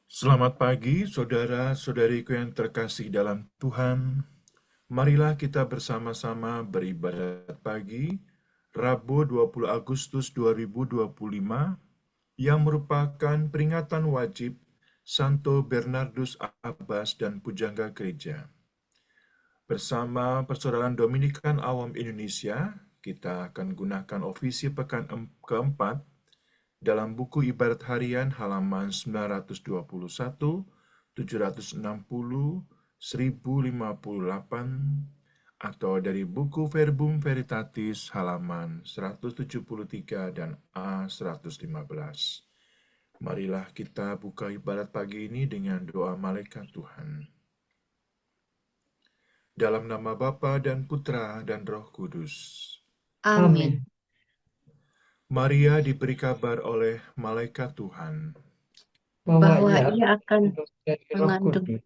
Selamat pagi, saudara-saudariku yang terkasih dalam Tuhan. Marilah kita bersama-sama beribadat pagi, Rabu 20 Agustus 2025, yang merupakan peringatan wajib Santo Bernardus Abbas dan Pujangga Gereja. Bersama Persaudaraan Dominikan Awam Indonesia, kita akan gunakan ofisi pekan keempat dalam buku ibadat harian halaman 921, 760, 1058, atau dari buku Verbum Veritatis halaman 173 dan A115. Marilah kita buka ibadat pagi ini dengan doa malaikat Tuhan. Dalam nama Bapa dan Putra dan Roh Kudus. Amin. Maria diberi kabar oleh malaikat Tuhan Bahwa ia akan mengandung.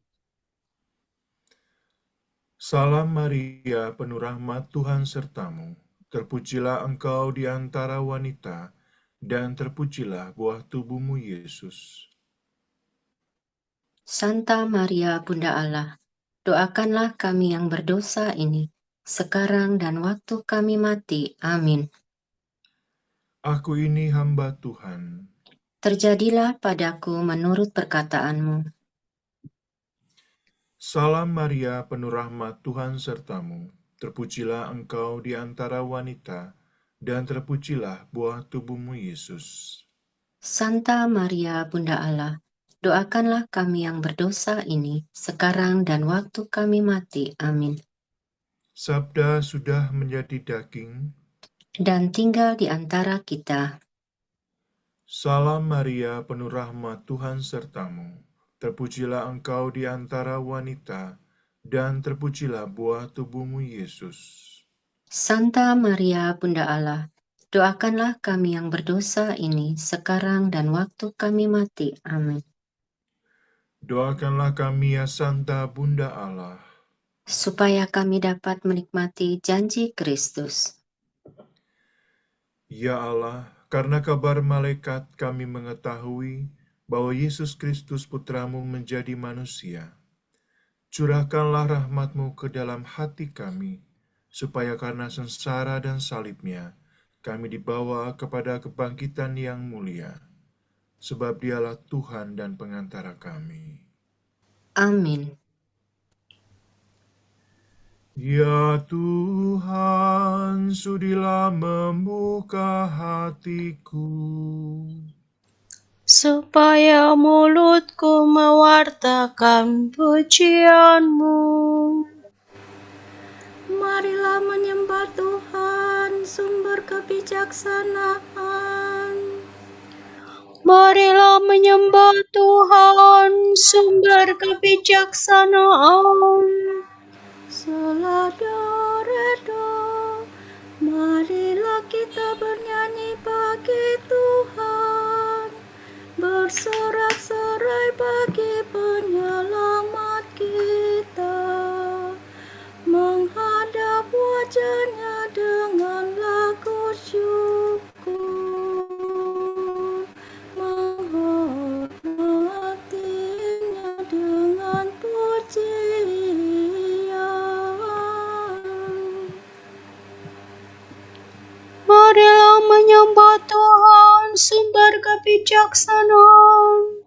Salam Maria, penuh rahmat Tuhan sertamu. Terpujilah engkau di antara wanita, dan terpujilah buah tubuhmu Yesus. Santa Maria Bunda Allah, doakanlah kami yang berdosa ini, sekarang dan waktu kami mati. Amin. Aku ini hamba Tuhan. Terjadilah padaku menurut perkataanmu. Salam Maria, penuh rahmat Tuhan sertamu. Terpujilah engkau di antara wanita, dan terpujilah buah tubuhmu Yesus. Santa Maria Bunda Allah, doakanlah kami yang berdosa ini, sekarang dan waktu kami mati. Amin. Sabda sudah menjadi daging. Dan tinggal di antara kita. Salam Maria, penuh rahmat Tuhan sertamu. Terpujilah engkau di antara wanita, dan terpujilah buah tubuhmu Yesus. Santa Maria Bunda Allah, doakanlah kami yang berdosa ini, sekarang dan waktu kami mati. Amin. Doakanlah kami ya Santa Bunda Allah, Supaya kami dapat menikmati janji Kristus. ya Allah, karena kabar malaikat kami mengetahui bahwa Yesus Kristus Putramu menjadi manusia. Curahkanlah rahmat-Mu ke dalam hati kami, supaya karena sengsara dan salibnya, kami dibawa kepada kebangkitan yang mulia. Sebab dialah Tuhan dan pengantara kami. Amin. Ya Tuhan, sudilah membuka hatiku, supaya mulutku mewartakan pujian-Mu. Marilah menyembah Tuhan, sumber kebijaksanaan. Marilah menyembah Tuhan, sumber kebijaksanaan. Selada-reda, marilah kita bernyanyi bagi Tuhan, bersorak-sorai bagi penyelamat kita, menghadap wajah-Nya dengan lagu syukur, menghormati-Nya dengan pujian. Marilah menyembah Tuhan, sumber kebijaksanaan.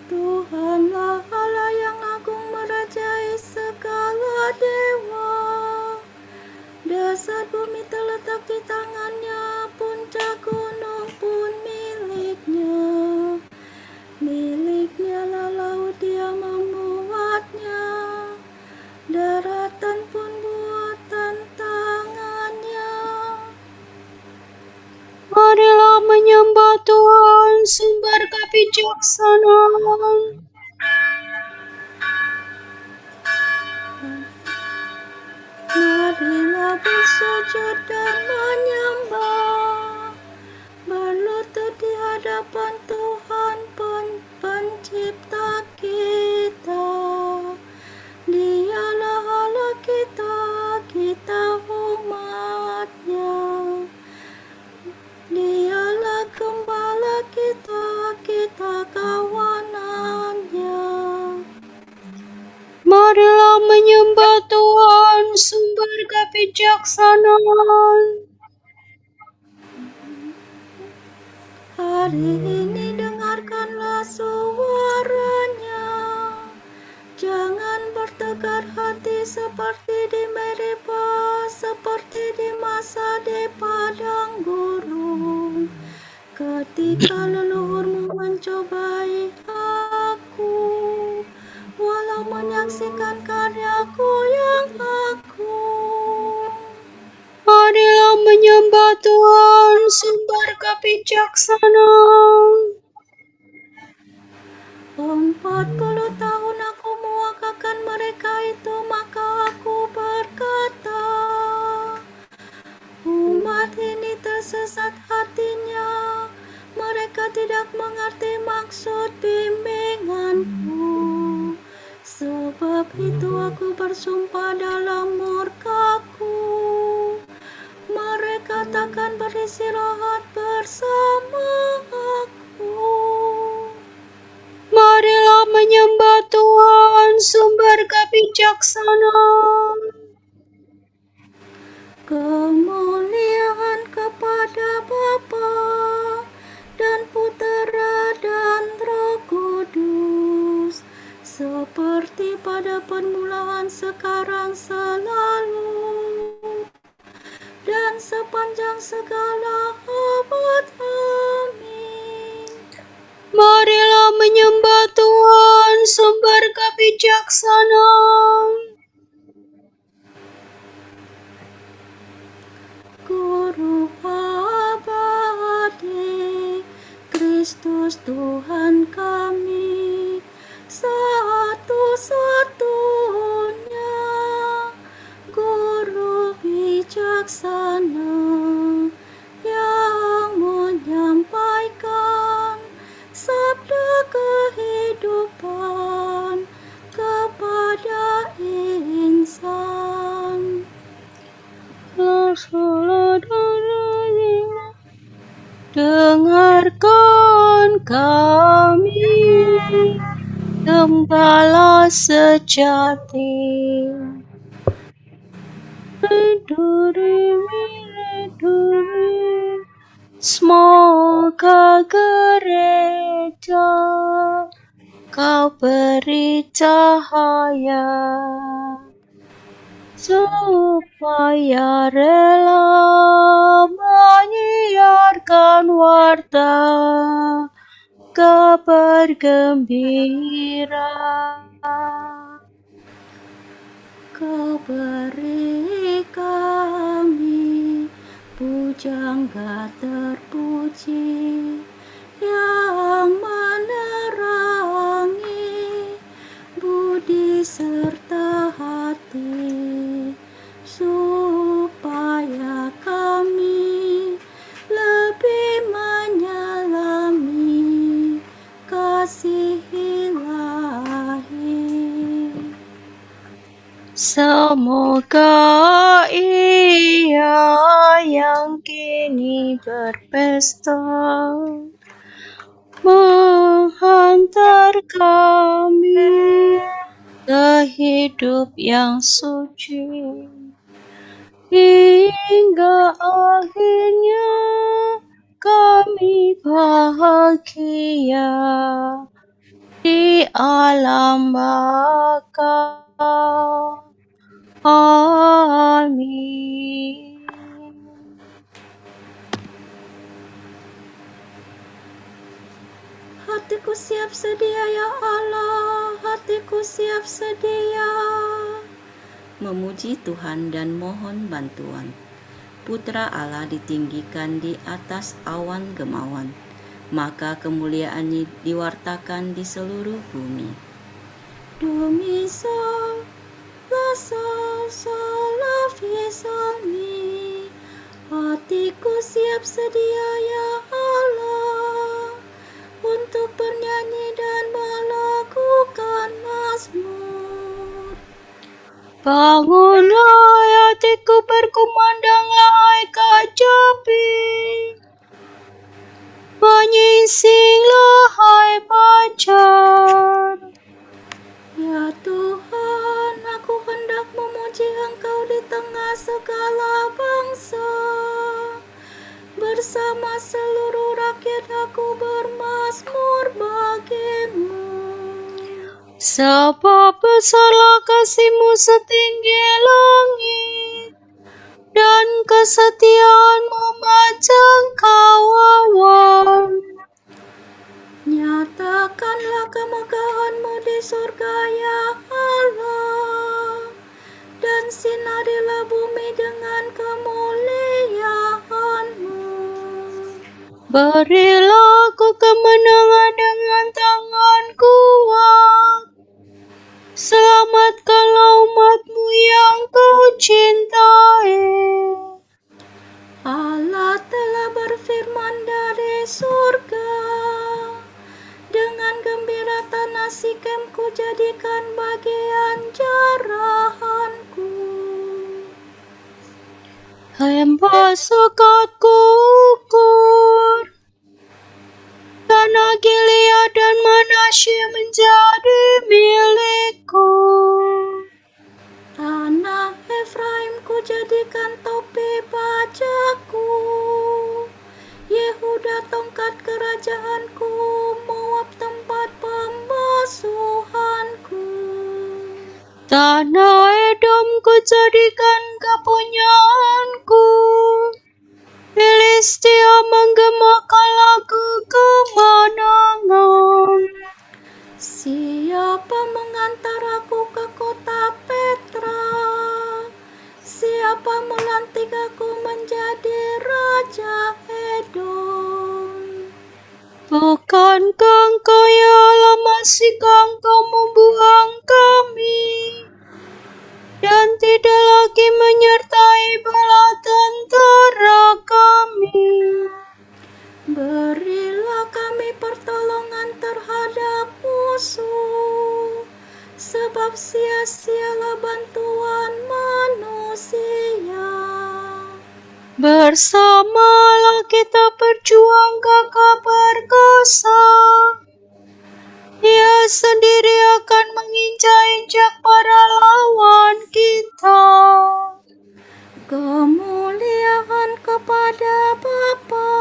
Tuhanlah Allah yang agung, merajai segala dewa. Dasar bumi terletak di tangan-Nya, puncak gunung pun milik-Nya. Milik-Nya lah laut, Dia membuatnya, daratan pun buatan tangan-Nya. Marilah menyembah Tuhan, sumber kebijaksanaan. Marilah bersujud dan menyembah, berlutut di hadapan Tuhan pencipta kita. Dialah Allah kita, kita umat-Nya. Dialah gembala kita, kebijaksanaan. Hari ini dengarkanlah suaranya. Jangan bertegar hati seperti di Meriba, seperti di masa di padang gurun. Ketika leluhurmu mencobai aku, walau menyaksikan karyaku yang agung. Marilah menyembah Tuhan, sumber kebijaksanaan. 40 tahun aku mewakilkan mereka itu, maka aku berkata, umat ini tersesat hatinya, mereka tidak mengerti maksud bimbinganku. Sebab itu aku bersumpah dalam murkaku, mereka takkan beristirahat bersama aku. Marilah menyembah Tuhan, sumber kebijaksanaan. Kemuliaan kepada Bapa dan Putera dan Roh Kudus, seperti pada permulaan, sekarang, selalu, dan sepanjang segala abad. Amin. Marilah menyembah Tuhan, sumber kebijaksanaan. Guru abadi, Kristus Tuhan kami, satu-satunya Guru bijaksana yang menyampaikan sabda kehidupan kepada insan. Dengarkan kami, Gembala sejati. Reduri, semoga gereja kau beri cahaya, supaya rela menyiarkan warta kabar gembira. Kau beri kami pujangga terpuji yang menerangi budi serta hati, supaya kami lebih menyelami kasih ilahi. Semoga Ia yang kini berpesta menghantar kami ke hidup yang suci, hingga akhirnya kami bahagia di alam baka. Amin. Hatiku siap sedia ya Allah, hatiku siap sedia memuji Tuhan dan mohon bantuan. Putra Allah ditinggikan di atas awan gemawan, maka kemuliaannya diwartakan di seluruh bumi. Do mi sol, la sol, sol, la fi sol mi. Hatiku siap sedia ya Allah untuk bernyanyi dan melakukan mazmur. Bangunlah hatiku, berkumandanglah hai kacapi, menyingsinglah hai pacar. Ya Tuhan, aku hendak memuji Engkau di tengah segala bangsa. Bersama seluruh rakyat aku bermazmur bagimu. Sebab besarlah kasih-Mu setinggi langit, dan kesetiaan-Mu menjangkau awan. Nyatakanlah kemegahan-Mu di surga, ya Allah, dan sinarilah bumi dengan kemuliaan-Mu. Berilah aku kemenangan dengan tangan kuat. Selamatkanlah umat-Mu yang Kau cintai. Allah telah berfirman dari surga, dengan gembira tanah Sikem ku jadikan bagian jarahanku. Lembah Sukat ku ukur, tanah Gilead dan Manasye menjadi milikku. Tanah Efraim ku jadikan topi bajaku, Yehuda tongkat kerajaanku, Moab tempat pembasuhanku. Tanah Edom ku jadikan kepunyaanku. Filistia menggemakan lagu kemenangan. Siapa mengantaraku ke kota Petra? Siapa melantik aku menjadi raja Edom? Bukankah Engkau ya Allah masihkah Engkau membuang kami, dan tidak lagi menyertai bala tentara kami? Berilah kami pertolongan terhadap musuh, sebab sia-sialah bantuan manusia. Bersamalah kita berjuang gagah perkasa. Dia sendiri akan menginjak-injak para lawan kita. Kemuliaan kepada Bapa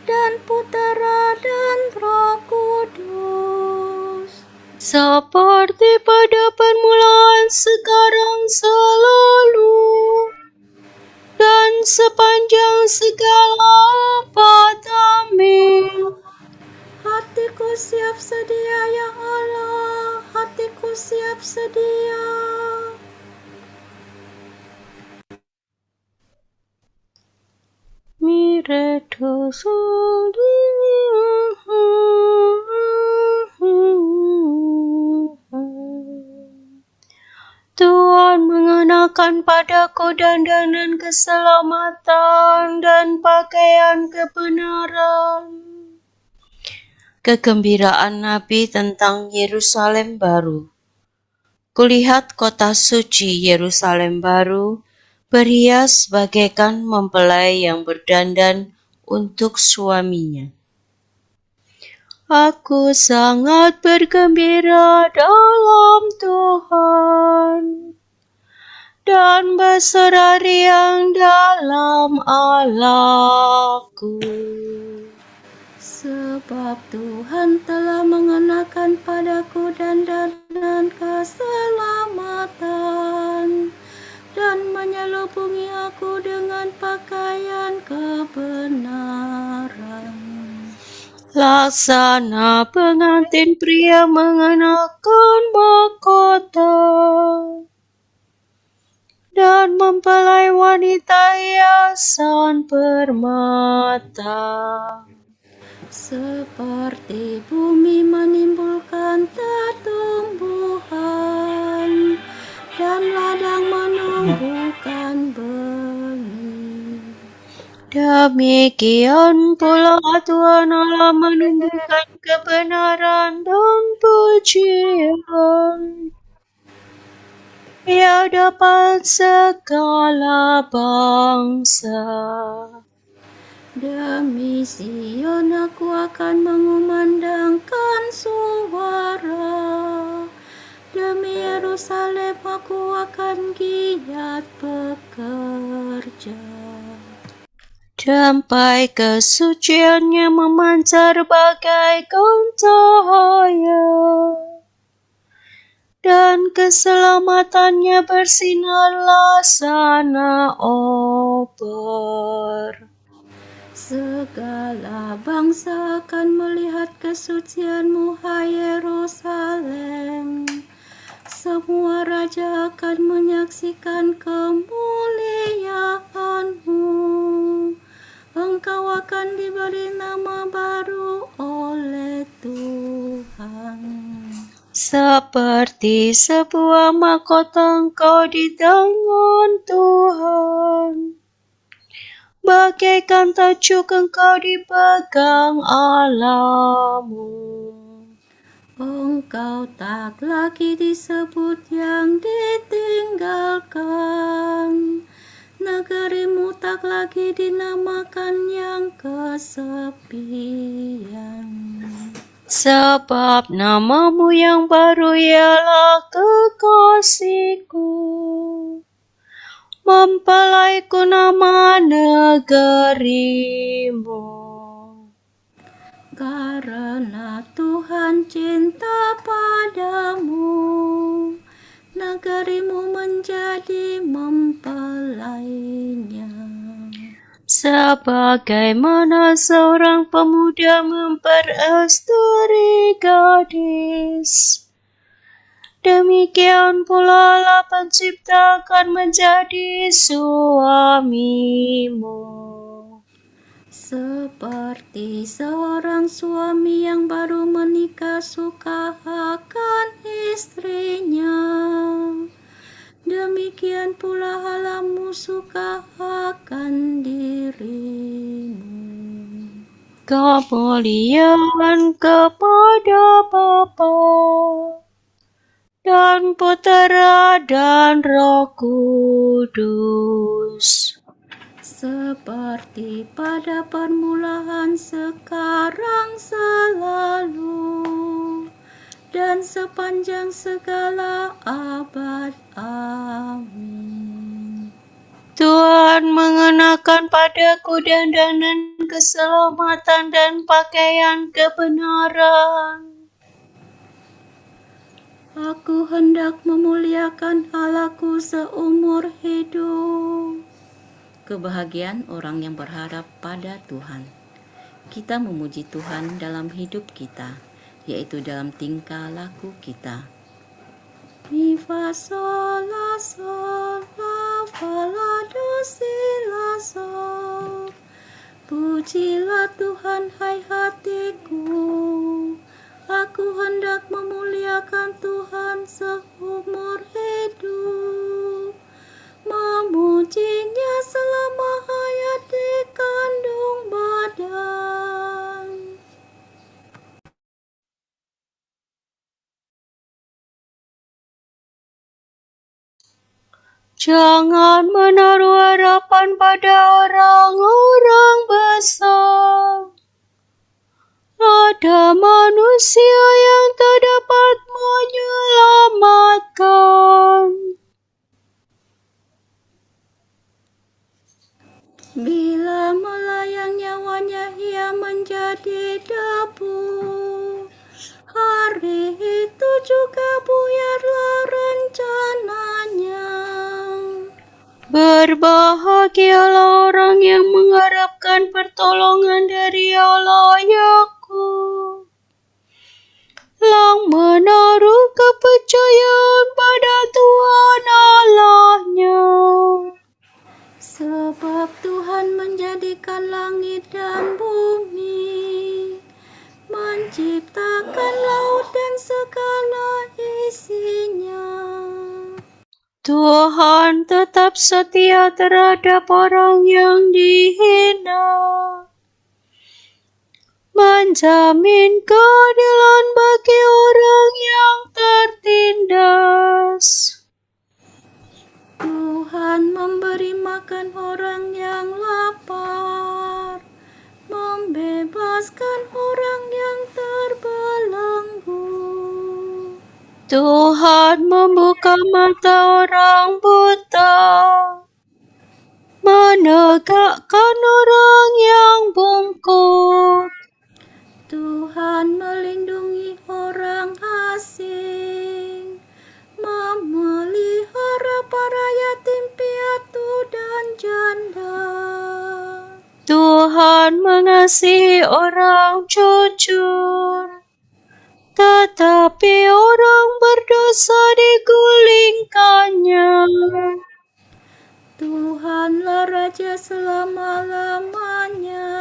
dan Putera dan Roh Kudus, Seperti pada permulaan, sekarang, selalu, dan sepanjang segala abad. Amin. hatiku siap sedia, ya Allah, hatiku siap sedia. Miredo soli. Tuhan mengenakan padaku dandanan keselamatan dan pakaian kebenaran. Kegembiraan Nabi tentang Yerusalem baru. Kulihat kota suci Yerusalem baru, berhias bagaikan mempelai yang berdandan untuk suaminya. Aku sangat bergembira dalam Tuhan, dan bersorak riang dalam Allahku. Sebab Tuhan telah mengenakan padaku dandanan keselamatan, dan menyelubungi aku dengan pakaian kebenaran. Laksana pengantin pria mengenakan mahkota, dan mempelai wanita hiasan permata. Seperti bumi menimbulkan tumbuhan, dan ladang menumbuhkan benih, Demikian pula Tuhan Allah menumbuhkan kebenaran dan pujian di hadapan segala bangsa. Demi Sion aku akan mengumandangkan suara, Demi Yerusalem aku akan giat bekerja. Sampai kesuciannya memancar bagaikan cahaya, dan keselamatannya bersinarlah sana oper. Segala bangsa akan melihat kesucianmu, hai Yerusalem. Semua raja akan menyaksikan kemuliaanmu. Engkau akan diberi nama baru oleh Tuhan. Seperti sebuah mahkota engkau di tangan Tuhan, bagaikan tajuk engkau dipegang Allahmu. Engkau tak lagi disebut yang ditinggalkan. Negerimu tak lagi dinamakan yang kesepian. Sebab namamu yang baru ialah kekasihku, mempelaiku nama negerimu. Karena Tuhan cinta padamu, negerimu menjadi mempelainya. Sebagaimana seorang pemuda memperesturi gadis, demikian pula Allah Pencipta akan menjadi suamimu. Seperti seorang suami yang baru menikah suka akan istrinya, demikian pula Allahmu suka akan dirimu. Kemuliaan kepada Bapa dan Putera dan Roh Kudus, Seperti pada permulaan, sekarang, selalu, dan sepanjang segala abad. Amin. Tuhan mengenakan padaku dandanan keselamatan dan pakaian kebenaran. Aku hendak memuliakan Allahku seumur hidup. Kebahagiaan orang yang berharap pada Tuhan. Kita memuji Tuhan dalam hidup kita, yaitu dalam tingkah laku kita. Mi fa sol la fa la do si la sol. Pujilah Tuhan, hai hatiku. Aku hendak memuliakan Tuhan seumur hidup. Memujinya selama hayat di kandung badan. Jangan menaruh harapan pada orang-orang besar. Ada manusia yang tak dapat menyelamatkan. Bila melayang nyawanya, ia menjadi debu. Hari itu juga buyarlah rencananya. Berbahagialah orang yang mengharapkan pertolongan dari Allah Yakub, yang menaruh kepercayaan pada Tuhan Allahnya. Sebab Tuhan menjadikan langit dan bumi, menciptakan laut dan segala isinya. Tuhan tetap setia terhadap orang yang dihina, menjamin keadilan bagi orang yang tertindas. Tuhan memberi makan orang yang lapar, membebaskan orang yang terbelenggu. Tuhan membuka mata orang buta, menegakkan orang yang bungkuk. Tuhan melindungi orang asing, memelihara para yatim piatu dan janda. Tuhan mengasihi orang jujur, tetapi orang berdosa digulingkannya. Tuhanlah Raja selama-lamanya.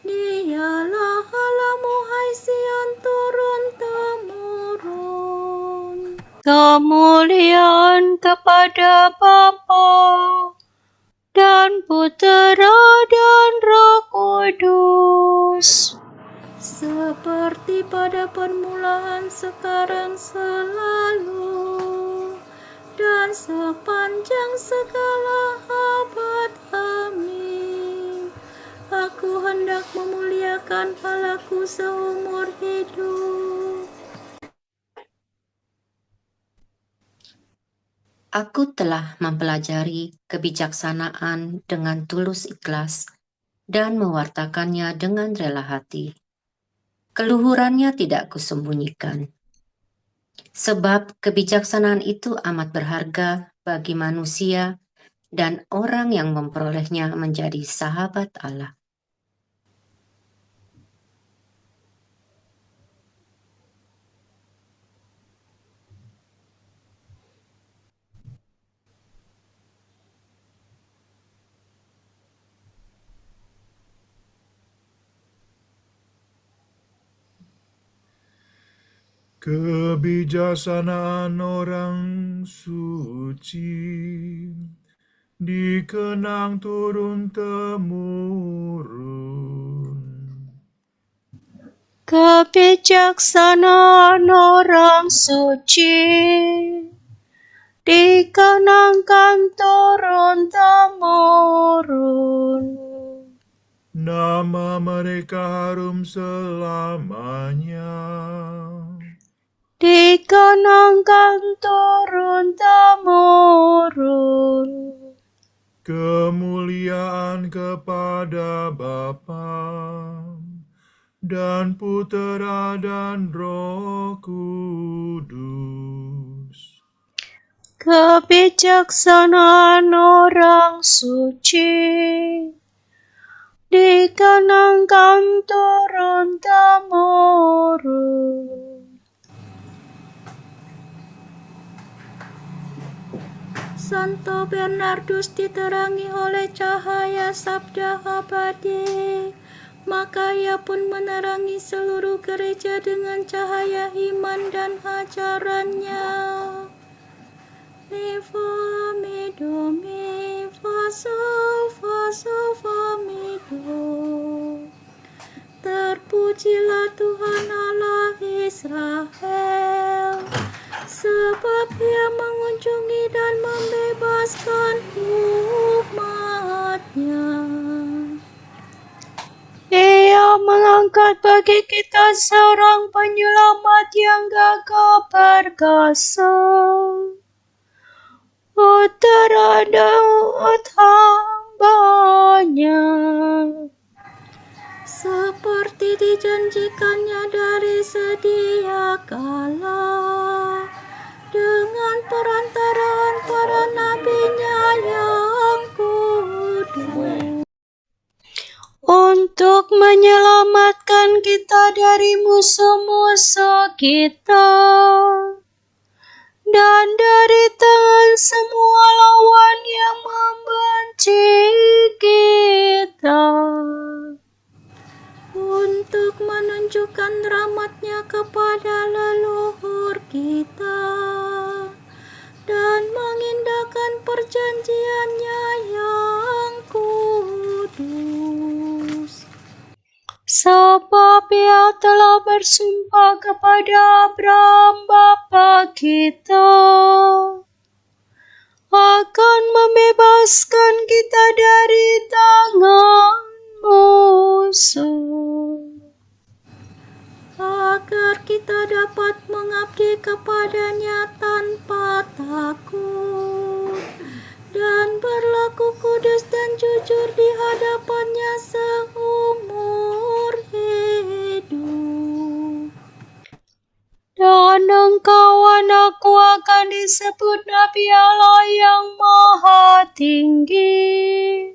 Dialah Allahmu, hai Sion, turun-temurun. Kemuliaan kepada Bapa dan Putera dan Roh Kudus, Seperti pada permulaan, sekarang, selalu, dan sepanjang segala abad. Amin. Aku hendak memuliakan Allahku seumur hidup. Aku telah mempelajari kebijaksanaan dengan tulus ikhlas dan mewartakannya dengan rela hati. Keluhurannya tidak kusembunyikan. Sebab kebijaksanaan itu amat berharga bagi manusia dan orang yang memperolehnya menjadi sahabat Allah. Kebijaksanaan orang suci dikenang turun-temurun. kebijaksanaan orang suci dikenangkan turun-temurun. Nama mereka harum selamanya. Dikenangkan turun-temurun. Kemuliaan kepada Bapa dan Putera dan Roh Kudus. Kebijaksanaan orang suci dikenangkan turun-temurun. Santo Bernardus diterangi oleh cahaya sabda abadi, maka ia pun menerangi seluruh gereja dengan cahaya iman dan ajarannya. Mi fa mi do mi fa sol fa mi do. Terpujilah Tuhan Allah Israel, sebab Ia mengunjungi dan membebaskan umat-Nya. Ia mengangkat bagi kita seorang penyelamat yang gagah perkasa, Putera Daud hamba-Nya. Seperti dijanjikannya dari sedia kala, dengan perantaraan para nabi-Nya yang kudus, untuk menyelamatkan kita dari musuh-musuh kita dan dari tangan semua lawan yang membenci kita, untuk menunjukkan rahmat-Nya kepada leluhur kita dan mengindahkan perjanjian-Nya yang kudus. sebab Ia telah bersumpah kepada Abraham bapa kita akan membebaskan kita dari tangan musuh, Agar kita dapat mengabdi kepadanya tanpa takut, dan berlaku kudus dan jujur di hadapannya seumur hidup. Dan engkau anakku akan disebut Nabi Allah yang Maha Tinggi.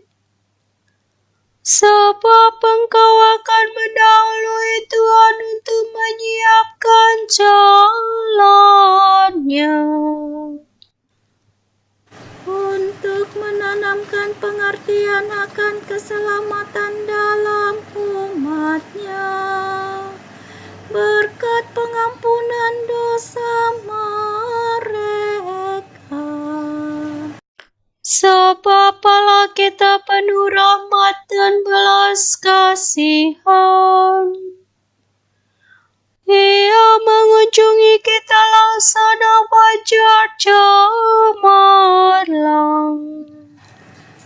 Sebab engkau akan mendahului Tuhan untuk menyiapkan jalannya, Untuk menanamkan pengertian akan keselamatan dalam umatnya, berkat pengampunan dosa mereka. sebab Allah kita penuh rahmat dan belas kasihan. Ia mengunjungi kita laksana fajar cemerlang,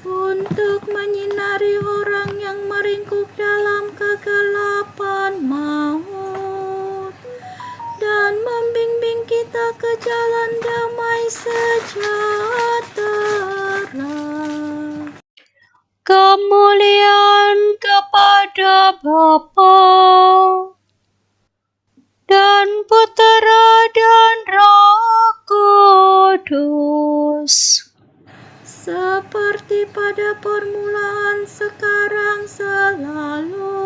Untuk menyinari orang yang meringkuk dalam kegelapan maut, dan membimbing kita ke jalan damai sejahtera. kemuliaan kepada Bapa dan Putera dan Roh Kudus, Seperti pada permulaan, sekarang, selalu,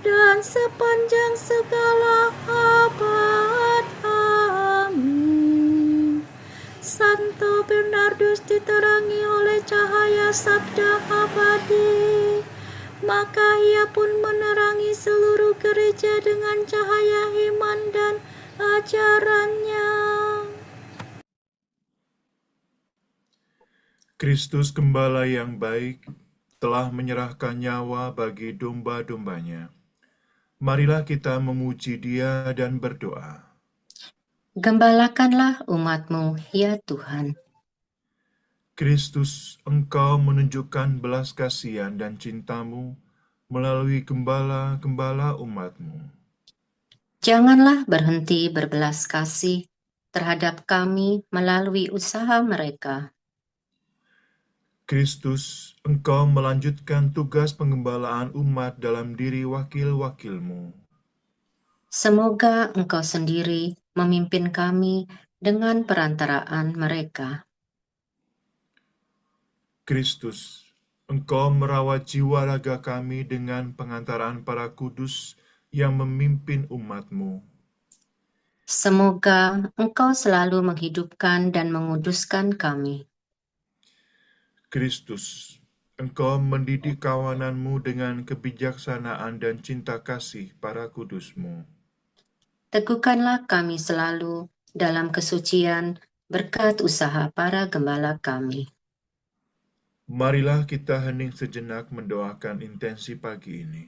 dan sepanjang segala abad. Amin. Santo Bernardus diterangi oleh cahaya sabda abadi, maka ia pun menerangi seluruh gereja dengan cahaya iman dan ajarannya. Kristus Gembala yang baik telah menyerahkan nyawa bagi domba-dombanya. Marilah kita memuji Dia dan berdoa. Gembalakanlah umat-Mu, ya Tuhan. Kristus, Engkau menunjukkan belas kasihan dan cinta-Mu melalui gembala-gembala umat-Mu. Janganlah berhenti berbelas kasih terhadap kami melalui usaha mereka. Kristus, Engkau melanjutkan tugas pengembalaan umat dalam diri wakil-wakil-Mu. Semoga Engkau sendiri memimpin kami dengan perantaraan mereka. Kristus, Engkau merawat jiwa raga kami dengan pengantaraan para kudus yang memimpin umat-Mu. Semoga Engkau selalu menghidupkan dan menguduskan kami. Kristus, Engkau mendidik kawanan-Mu dengan kebijaksanaan dan cinta kasih para kudus-Mu. Teguhkanlah kami selalu dalam kesucian berkat usaha para gembala kami. Marilah kita hening sejenak mendoakan intensi pagi ini.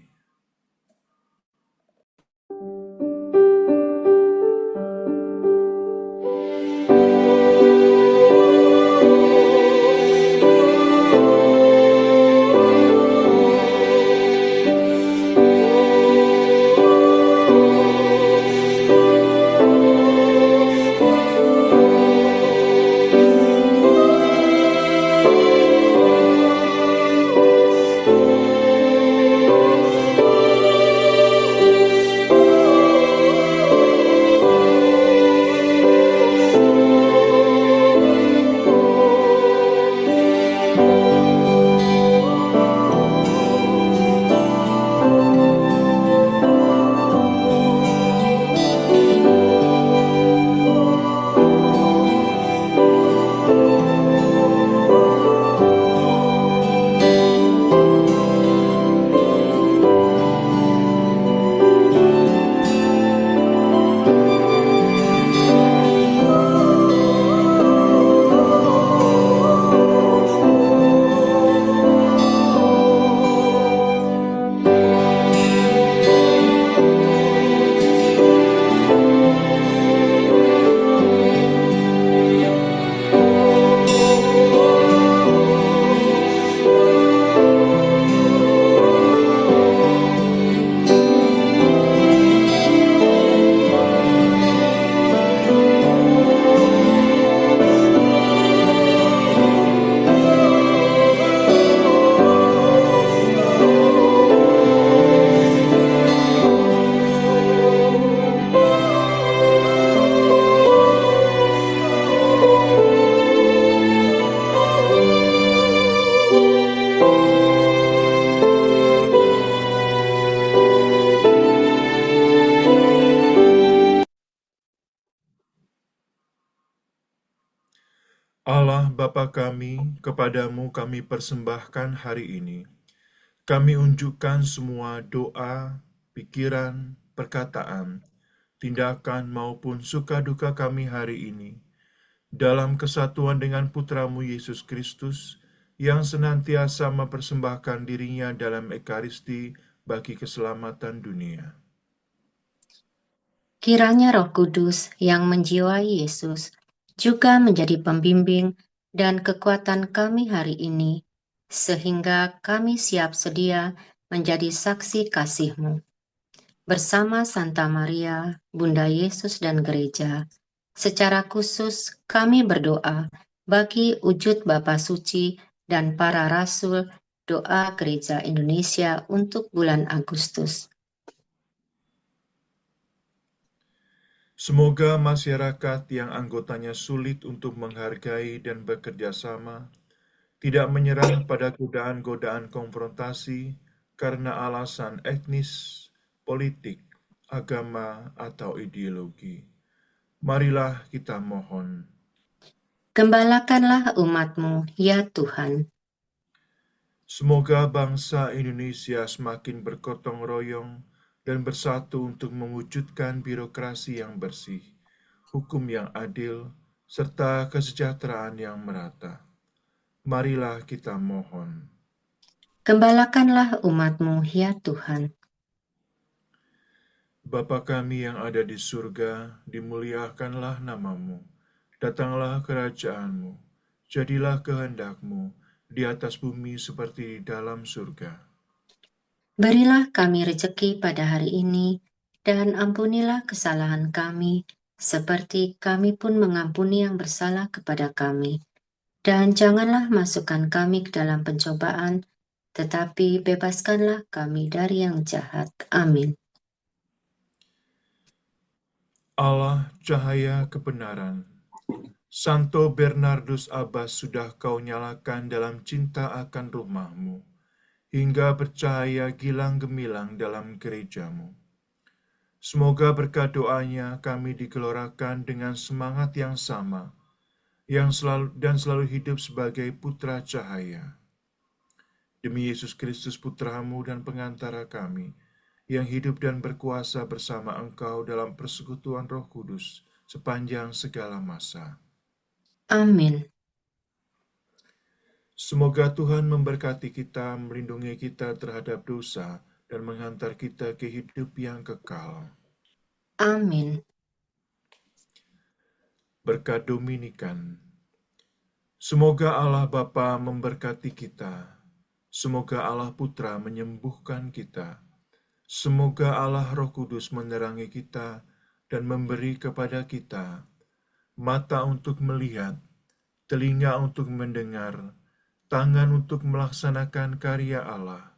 Bapa kami, kepadamu kami persembahkan hari ini. Kami unjukkan semua doa, pikiran, perkataan, tindakan maupun suka duka kami hari ini, dalam kesatuan dengan Putramu Yesus Kristus, yang senantiasa mempersembahkan dirinya dalam Ekaristi bagi keselamatan dunia. Kiranya Roh Kudus yang menjiwai Yesus juga menjadi pembimbing dan kekuatan kami hari ini, sehingga kami siap sedia menjadi saksi kasih-Mu. Bersama Santa Maria, Bunda Yesus dan Gereja, secara khusus kami berdoa bagi wujud Bapa Suci dan para Rasul doa Gereja Indonesia untuk bulan Agustus. Semoga masyarakat yang anggotanya sulit untuk menghargai dan bekerja sama tidak menyerah pada godaan-godaan konfrontasi karena alasan etnis, politik, agama, atau ideologi. Marilah kita mohon. Gembalakanlah umat-Mu, ya Tuhan. Semoga bangsa Indonesia semakin bergotong royong dan bersatu untuk mewujudkan birokrasi yang bersih, hukum yang adil, serta kesejahteraan yang merata. Marilah kita mohon. Gembalakanlah umat-Mu, ya Tuhan. Bapa kami yang ada di surga, dimuliakanlah nama-Mu. Datanglah kerajaan-Mu. Jadilah kehendak-Mu di atas bumi seperti di dalam surga. Berilah kami rejeki pada hari ini, dan ampunilah kesalahan kami, seperti kami pun mengampuni yang bersalah kepada kami. Dan janganlah masukkan kami ke dalam pencobaan, tetapi bebaskanlah kami dari yang jahat. Amin. Allah, cahaya kebenaran. Santo Bernardus Abbas sudah kau nyalakan dalam cinta akan rumah-Mu, hingga bercahaya gilang gemilang dalam gereja-Mu. Semoga berkat doanya kami digelorakan dengan semangat yang sama, yang selalu hidup sebagai putra cahaya. Demi Yesus Kristus Putra-Mu dan pengantara kami, yang hidup dan berkuasa bersama Engkau dalam persekutuan Roh Kudus sepanjang segala masa. Amin. Semoga Tuhan memberkati kita, melindungi kita terhadap dosa, dan menghantar kita ke hidup yang kekal. Amin. Berkat Dominikan. Semoga Allah Bapa memberkati kita. Semoga Allah Putra menyembuhkan kita. Semoga Allah Roh Kudus menerangi kita dan memberi kepada kita mata untuk melihat, telinga untuk mendengar, tangan untuk melaksanakan karya Allah,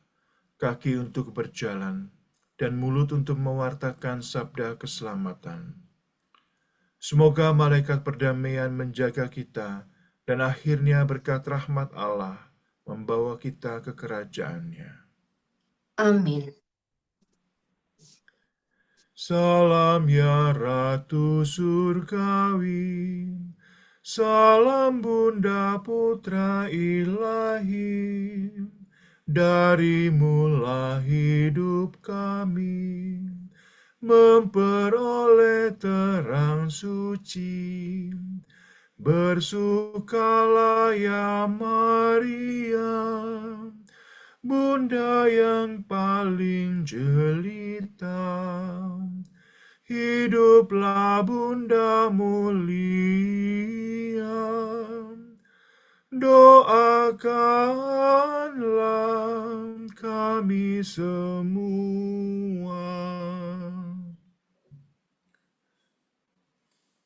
kaki untuk berjalan, dan mulut untuk mewartakan sabda keselamatan. Semoga malaikat perdamaian menjaga kita, dan akhirnya berkat rahmat Allah membawa kita ke kerajaan-Nya. Amin. Salam ya Ratu Surgawi, salam Bunda Putra Ilahi, darimulah hidup kami, memperoleh terang suci. Bersukalah ya Maria, Bunda yang paling jelita, hiduplah Bunda mulia, doakanlah kami semua.